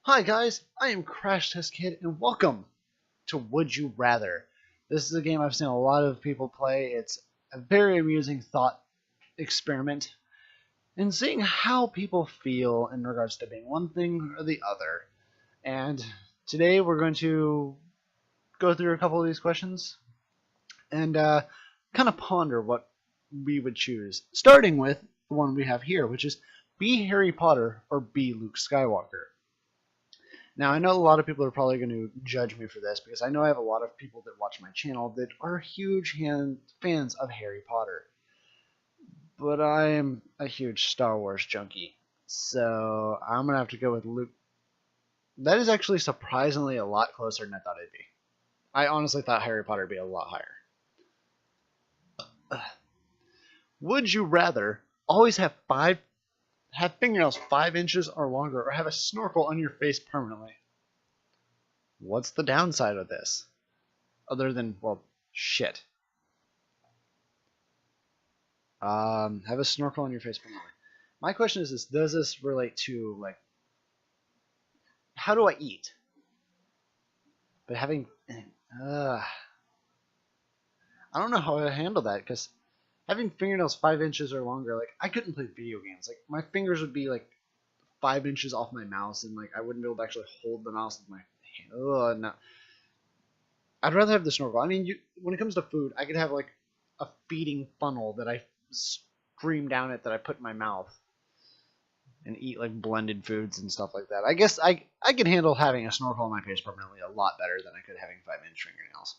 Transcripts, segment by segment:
Hi guys, I am Crash Test Kid and welcome to Would You Rather. This is a game I've seen a lot of people play. It's a very amusing thought experiment in seeing how people feel in regards to being one thing or the other. And today we're going to go through a couple of these questions and kind of ponder what we would choose. Starting with the one we have here, which is be Harry Potter or be Luke Skywalker. Now, I know a lot of people are probably going to judge me for this because I know I have a lot of people that watch my channel that are huge fans of Harry Potter. But I am a huge Star Wars junkie. So I'm going to have to go with Luke. That is actually surprisingly a lot closer than I thought it'd be. I honestly thought Harry Potter would be a lot higher. Would you rather always have fingernails 5 inches or longer, or have a snorkel on your face permanently? What's the downside of this? Other than, well, shit. Have a snorkel on your face permanently. My question is, does this relate to, like, how do I eat? But having, I don't know how I handle that, because having fingernails 5 inches or longer, like, I couldn't play video games. Like, my fingers would be, like, 5 inches off my mouse, and, like, I wouldn't be able to actually hold the mouse with my hand. No. I'd rather have the snorkel. I mean, when it comes to food, I could have, like, a feeding funnel that I stream down it that I put in my mouth and eat like blended foods and stuff like that. I guess I could handle having a snorkel on my face permanently a lot better than I could having 5 inch fingernails.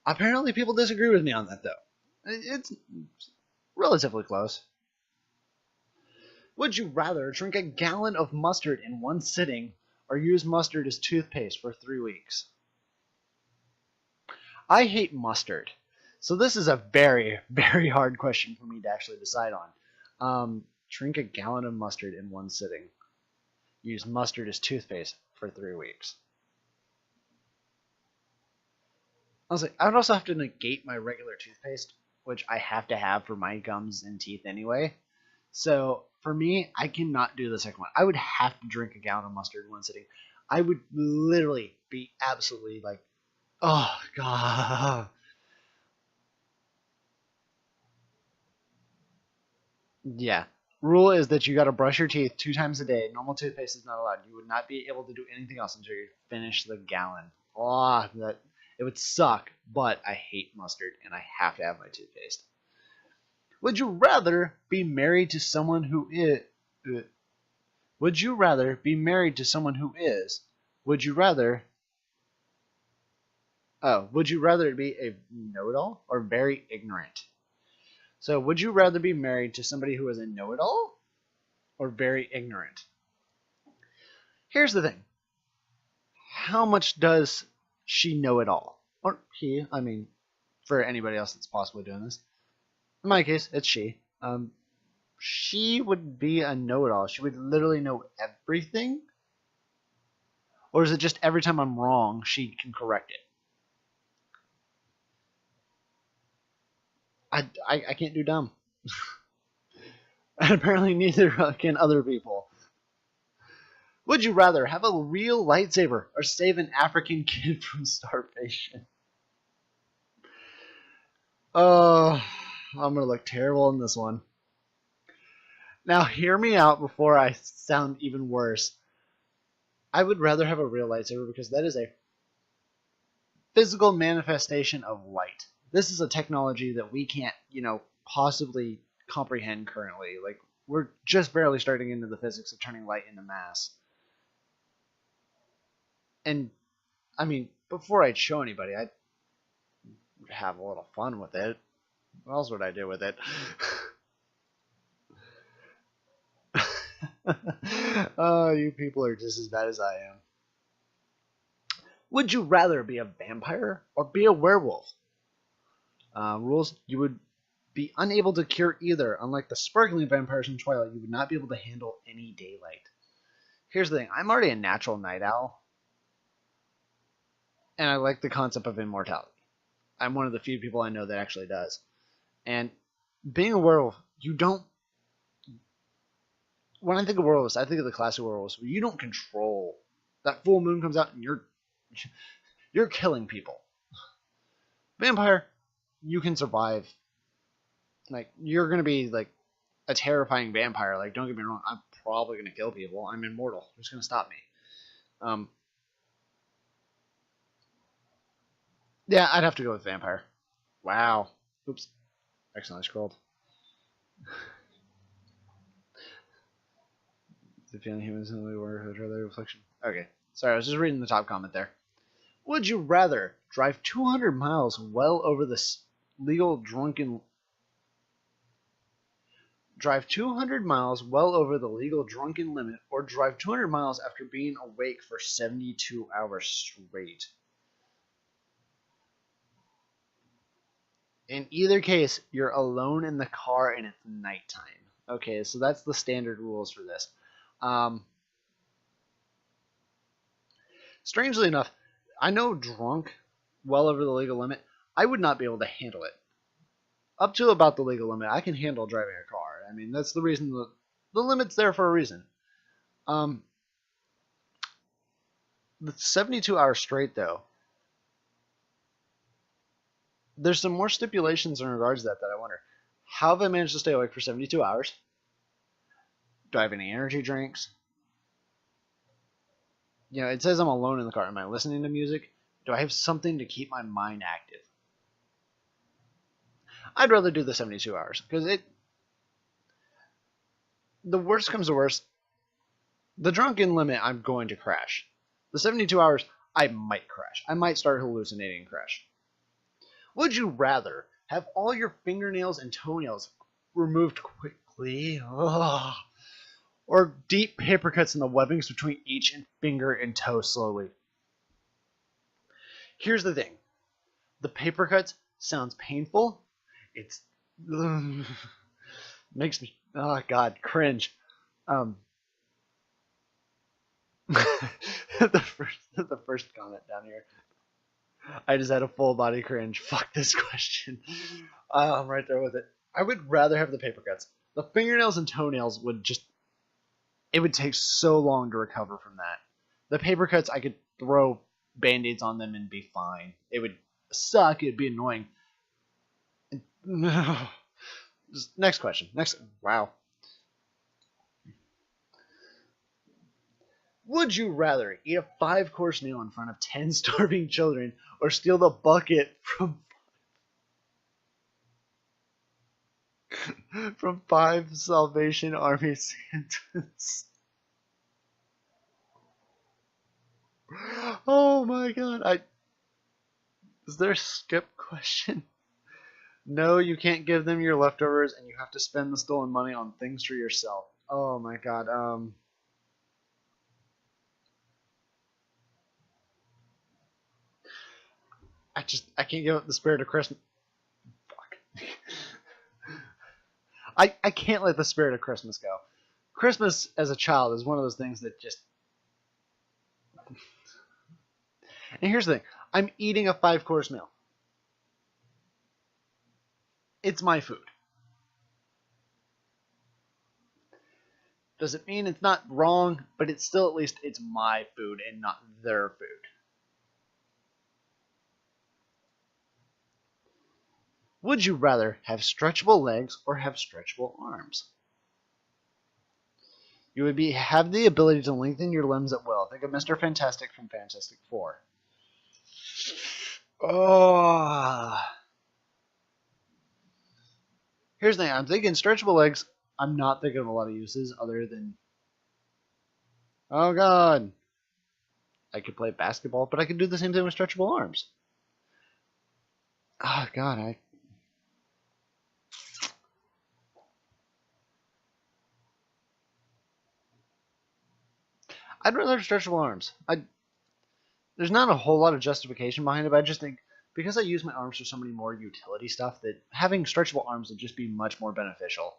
Apparently, people disagree with me on that though. It's relatively close. Would you rather drink a gallon of mustard in one sitting or use mustard as toothpaste for 3 weeks? I hate mustard. So this is a very, very hard question for me to actually decide on. Drink a gallon of mustard in one sitting. Use mustard as toothpaste for 3 weeks. Honestly, I would also have to negate my regular toothpaste, which I have to have for my gums and teeth anyway. So for me, I cannot do the second one. I would have to drink a gallon of mustard in one sitting. I would literally be absolutely like, oh god. Yeah. Rule is that you got to brush your teeth 2 times a day. Normal toothpaste is not allowed. You would not be able to do anything else until you finish the gallon. Oh, that it would suck, but I hate mustard and I have to have my toothpaste. Would you rather be married to someone who is? Would you rather be married to someone who is? Would you rather? Oh, would you rather be a know-it-all or very ignorant? So, would you rather be married to somebody who is a know-it-all or very ignorant? Here's the thing. How much does she know it all? Or he, I mean, for anybody else that's possibly doing this. In my case, it's she. She would be a know-it-all. She would literally know everything. Or is it just every time I'm wrong, she can correct it? I can't do dumb. And apparently neither can other people. Would you rather have a real lightsaber or save an African kid from starvation? Oh, I'm going to look terrible in this one. Now, hear me out before I sound even worse. I would rather have a real lightsaber because that is a physical manifestation of light. This is a technology that we can't, possibly comprehend currently. Like, we're just barely starting into the physics of turning light into mass. And, I mean, before I'd show anybody, I'd have a little fun with it. What else would I do with it? Oh, you people are just as bad as I am. Would you rather be a vampire or be a werewolf? Rules: you would be unable to cure either. Unlike the sparkling vampires in Twilight, you would not be able to handle any daylight. Here's the thing: I'm already a natural night owl, and I like the concept of immortality. I'm one of the few people I know that actually does. And being a werewolf, you don't when I think of werewolves, I think of the classic werewolves where you don't control. That full moon comes out and you're killing people. Vampire, you can survive. Like you're gonna be like a terrifying vampire. Like don't get me wrong, I'm probably gonna kill people. I'm immortal. Who's gonna stop me? Um, yeah, I'd have to go with vampire. Wow. Oops. Accidentally scrolled. The feeling humans in the world would rather reflection. Okay. Sorry, I was just reading the top comment there. Would you rather drive 200 miles well over the legal drunken drive 200 miles well over the legal drunken limit or drive 200 miles after being awake for 72 hours straight? In either case, you're alone in the car and it's nighttime. Okay, so that's the standard rules for this. Um, Strangely enough, I know drunk well over the legal limit, I would not be able to handle it. Up to about the legal limit, I can handle driving a car. I mean, that's the reason the limit's there for a reason. Um, the 72 hours straight, though, there's some more stipulations in regards to that I wonder. How have I managed to stay awake for 72 hours? Do I have any energy drinks? You know, it says I'm alone in the car. Am I listening to music? Do I have something to keep my mind active? I'd rather do the 72 hours because the worst comes to worst. The drunken limit, I'm going to crash. The 72 hours, I might crash. I might start hallucinating and crash. Would you rather have all your fingernails and toenails removed quickly, or deep paper cuts in the webbings between each finger and toe slowly? Here's the thing. The paper cuts sounds painful. It's makes me, oh god, cringe. Um, the first comment down here. I just had a full body cringe. Fuck this question. I'm right there with it. I would rather have the paper cuts. The fingernails and toenails would just, it would take so long to recover from that. The paper cuts, I could throw band-aids on them and be fine. It would suck. It'd be annoying. Next question. Wow. Would you rather eat a 5-course meal in front of 10 starving children or steal the bucket from 5 Salvation Army Santas? Oh my god. Is there a skip question? No, you can't give them your leftovers and you have to spend the stolen money on things for yourself. Oh my god. I can't give up the spirit of Christmas. Fuck. I can't let the spirit of Christmas go. Christmas as a child is one of those things that just. And here's the thing: I'm eating a 5-course meal. It's my food. Does it mean it's not wrong? But it's still, at least it's my food and not their food. Would you rather have stretchable legs or have stretchable arms? You would have the ability to lengthen your limbs at will. Think of Mr. Fantastic from Fantastic Four. Oh. Here's the thing. I'm thinking stretchable legs. I'm not thinking of a lot of uses other than. Oh god. I could play basketball, but I could do the same thing with stretchable arms. Oh god, I'd rather have stretchable arms. There's not a whole lot of justification behind it, but I just think because I use my arms for so many more utility stuff that having stretchable arms would just be much more beneficial.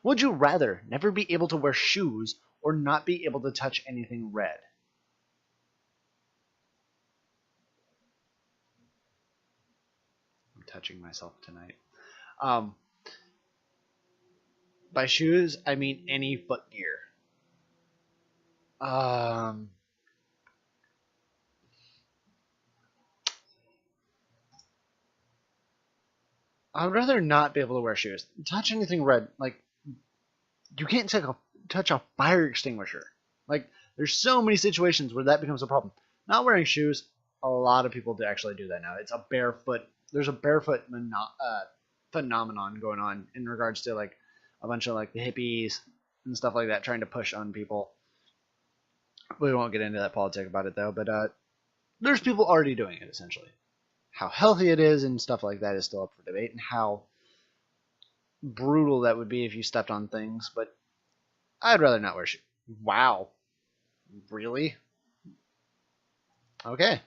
Would you rather never be able to wear shoes or not be able to touch anything red? I'm touching myself tonight. Um, By shoes, I mean any foot gear. Um, I'd rather not be able to wear shoes. Touch anything red, like you can't touch a fire extinguisher. Like there's so many situations where that becomes a problem. Not wearing shoes, a lot of people do actually do that now. It's a barefoot. There's a barefoot phenomenon going on in regards to like a bunch of like the hippies and stuff like that trying to push on people. We won't get into that politic about it though, but there's people already doing it essentially. How healthy it is and stuff like that is still up for debate, and how brutal that would be if you stepped on things. But I'd rather not wear shoes. Wow, really? Okay.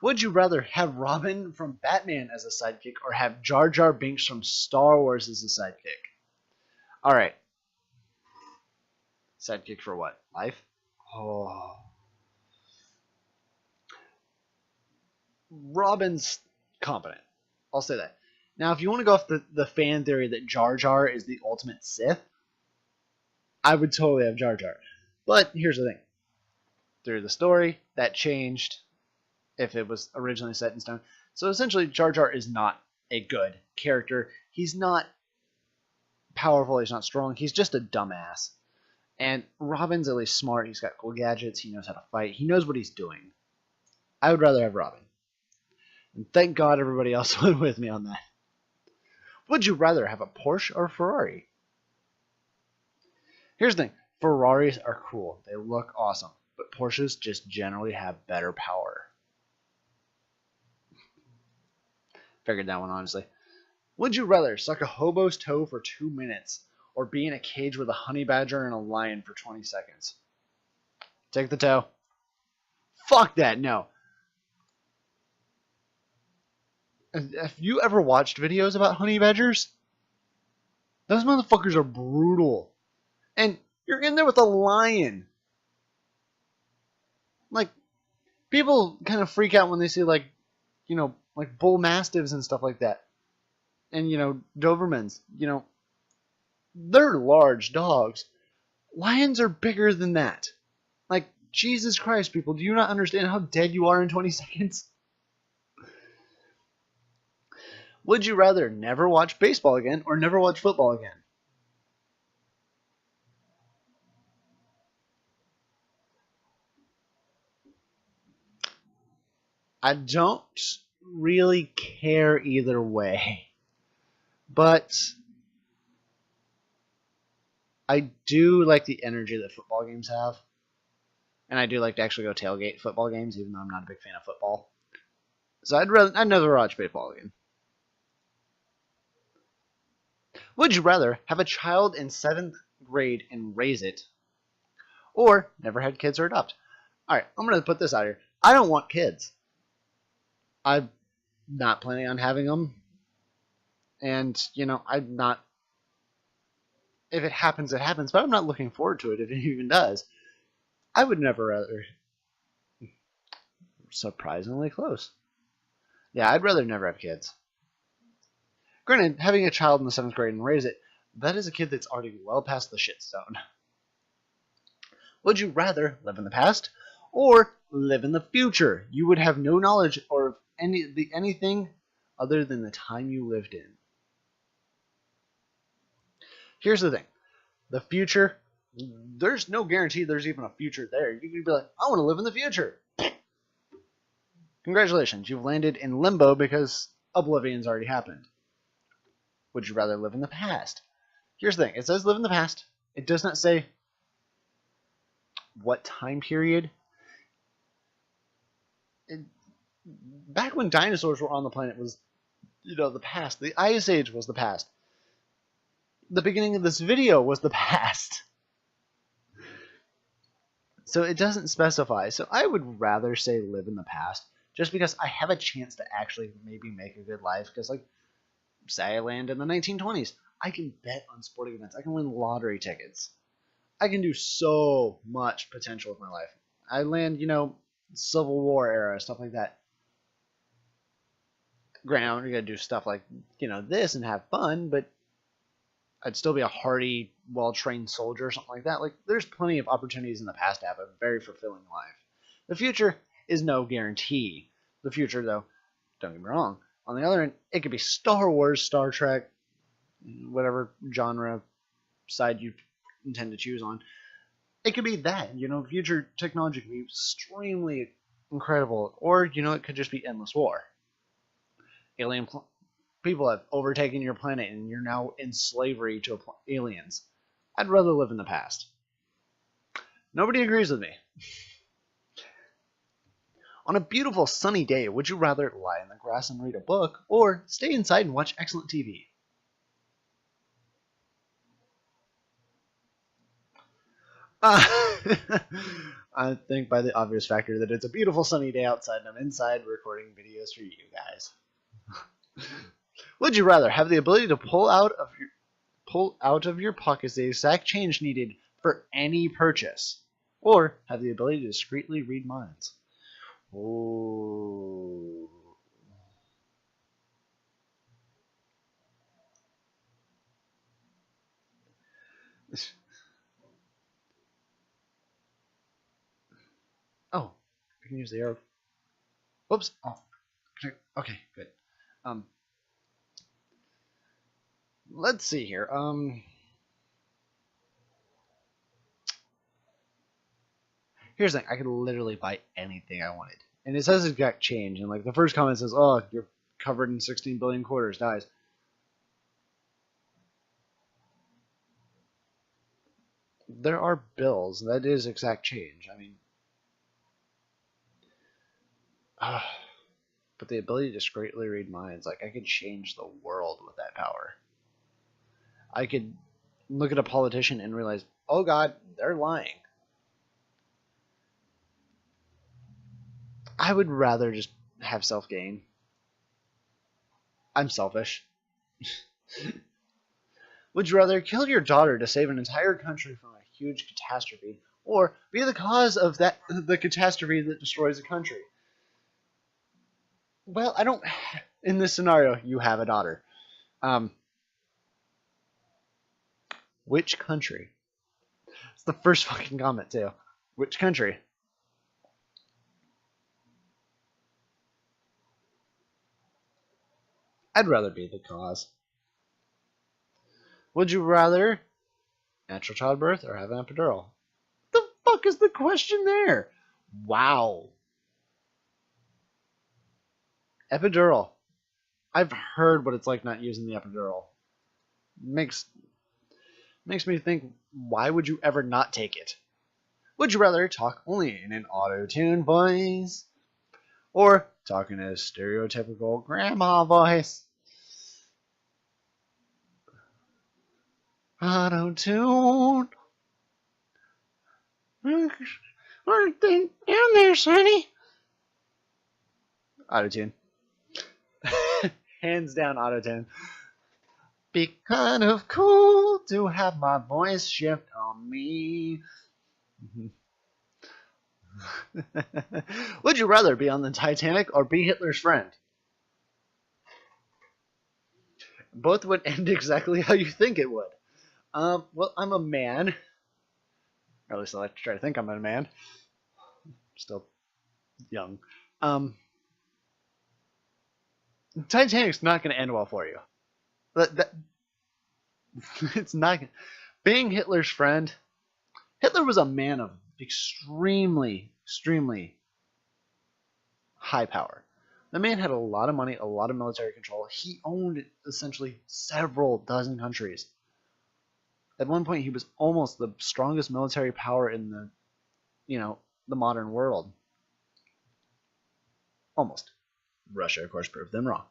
Would you rather have Robin from Batman as a sidekick or have Jar Jar Binks from Star Wars as a sidekick? All right. Sidekick for what? Life? Oh. Robin's competent. I'll say that. Now, if you want to go off the fan theory that Jar Jar is the ultimate Sith, I would totally have Jar Jar. But here's the thing. Through the story, that changed if it was originally set in stone. So essentially, Jar Jar is not a good character. He's not powerful. He's not strong. He's just a dumbass. And Robin's at least smart. He's got cool gadgets. He knows how to fight. He knows what he's doing. I would rather have Robin. And thank God everybody else went with me on that. Would you rather have a Porsche or a Ferrari? Here's the thing. Ferraris are cool. They look awesome. But Porsches just generally have better power. Figured that one, honestly. Would you rather suck a hobo's toe for 2 minutes or be in a cage with a honey badger and a lion for 20 seconds? Take the toe. Fuck that, no. Have you ever watched videos about honey badgers? Those motherfuckers are brutal. And you're in there with a lion. Like, people kind of freak out when they see, like, you know, like bull mastiffs and stuff like that. And, you know, Dobermans, you know, they're large dogs. Lions are bigger than that. Like, Jesus Christ, people, do you not understand how dead you are in 20 seconds? Would you rather never watch baseball again or never watch football again? I don't really care either way. But I do like the energy that football games have. And I do like to actually go tailgate football games, even though I'm not a big fan of football. So I'd never watch baseball again. Would you rather have a child in 7th grade and raise it, or never had kids or adopt? Alright, I'm going to put this out here. I don't want kids. I'm not planning on having them. And, you know, I'm not... If it happens, it happens. But I'm not looking forward to it if it even does. I would never rather... Surprisingly close. Yeah, I'd rather never have kids. Granted, having a child in the 7th grade and raise it, that is a kid that's already well past the shit zone. Would you rather live in the past or live in the future? You would have no knowledge or anything other than the time you lived in. Here's the thing. The future, there's no guarantee there's even a future there. You could be like, I want to live in the future. Congratulations, you've landed in limbo because Oblivion's already happened. Would you rather live in the past? Here's the thing. It says live in the past. It does not say what time period. Back when dinosaurs were on the planet was, you know, the past. The Ice Age was the past. The beginning of this video was the past. So it doesn't specify. So I would rather say live in the past, just because I have a chance to actually maybe make a good life. Because, like, say I land in the 1920s, I can bet on sporting events. I can win lottery tickets. I can do so much potential with my life. I land, you know, Civil War era, stuff like that. Granted, I'm going to do stuff like, you know, this and have fun, but I'd still be a hardy, well-trained soldier or something like that. Like, there's plenty of opportunities in the past to have a very fulfilling life. The future is no guarantee. The future, though, don't get me wrong. On the other end, it could be Star Wars, Star Trek, whatever genre side you intend to choose on. It could be that, future technology could be extremely incredible, or, it could just be endless war. People have overtaken your planet and you're now in slavery to aliens. I'd rather live in the past. Nobody agrees with me. On a beautiful sunny day, would you rather lie in the grass and read a book, or stay inside and watch excellent TV? I think by the obvious factor that it's a beautiful sunny day outside and I'm inside recording videos for you guys. Would you rather have the ability to pull out of your pockets the exact change needed for any purchase, or have the ability to discreetly read minds? Oh. Oh, I can use the arrow. Whoops. Oh, okay, good. Let's see here. Here's the thing. I could literally buy anything I wanted. And it says exact change. And like the first comment says, oh, you're covered in 16 billion quarters. Dies. There are bills. That is exact change. I mean, but the ability to discreetly read minds, like I could change the world with that power. I could look at a politician and realize, oh God, they're lying. I would rather just have self-gain. I'm selfish. Would you rather kill your daughter to save an entire country from a huge catastrophe, or be the cause of the catastrophe that destroys a country? Well, I don't. In this scenario, you have a daughter. Which country? It's the first fucking comment too. Which country? I'd rather be the cause. Would you rather natural childbirth or have an epidural? The fuck is the question there? Wow. Epidural. I've heard what it's like not using the epidural. Makes me think, why would you ever not take it? Would you rather talk only in an auto-tune voice, or talk in a stereotypical grandma voice? Auto-tune. Aren't they down there, Sonny? Auto-tune. Hands down, auto-tune. Be kind of cool to have my voice shift on me. Would you rather be on the Titanic or be Hitler's friend? Both would end exactly how you think it would. Well, I'm a man. Or at least I like to try to think I'm a man. Still young. Titanic's not going to end well for you. It's not. Being Hitler's friend. Hitler was a man of extremely high power. The man had a lot of money, a lot of military control. He owned essentially several dozen countries. At one point, he was almost the strongest military power in the modern world. Almost. Russia, of course, proved them wrong.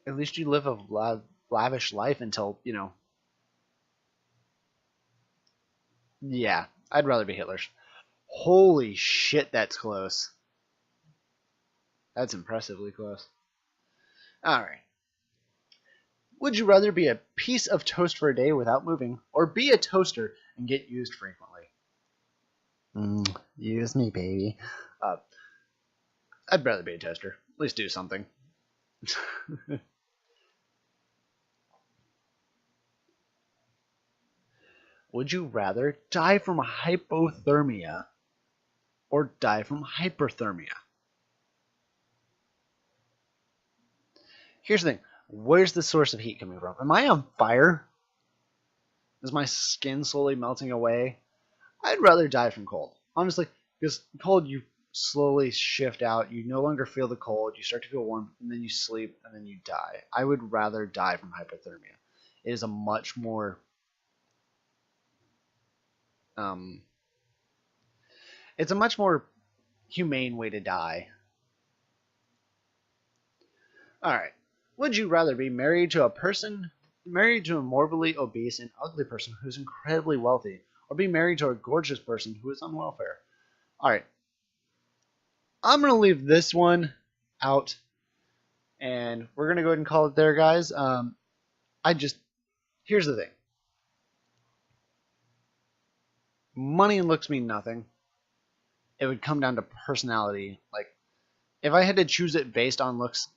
At least you live a lavish life until, Yeah, I'd rather be Hitler's. Holy shit, that's close. That's impressively close. Alright. Would you rather be a piece of toast for a day without moving, or be a toaster and get used frequently? Use me, baby. I'd rather be a toaster. At least do something. Would you rather die from hypothermia or die from hyperthermia? Here's the thing. Where's the source of heat coming from? Am I on fire? Is my skin slowly melting away? I'd rather die from cold. Honestly, because cold you slowly shift out. You no longer feel the cold. You start to feel warm, and then you sleep, and then you die. I would rather die from hypothermia. It is a much more it's a much more humane way to die. All right. Would you rather be married to a morbidly obese and ugly person who's incredibly wealthy, or be married to a gorgeous person who is on welfare? All right. I'm going to leave this one out, and we're going to go ahead and call it there, guys. Here's the thing. Money and looks mean nothing. It would come down to personality. Like, if I had to choose it based on looks,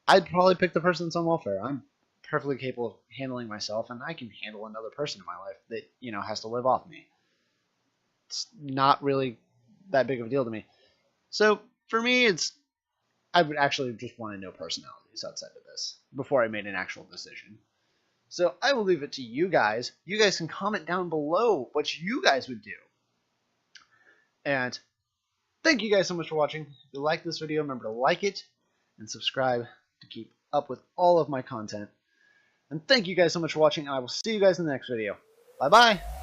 I'd probably pick the person that's on welfare. I'm perfectly capable of handling myself, and I can handle another person in my life that, has to live off me. It's not really that big of a deal to me. So, for me, I would actually just want to know personalities outside of this before I made an actual decision. So, I will leave it to you guys. You guys can comment down below what you guys would do. And thank you guys so much for watching. If you like this video, remember to like it and subscribe to keep up with all of my content. And thank you guys so much for watching, and I will see you guys in the next video. Bye-bye!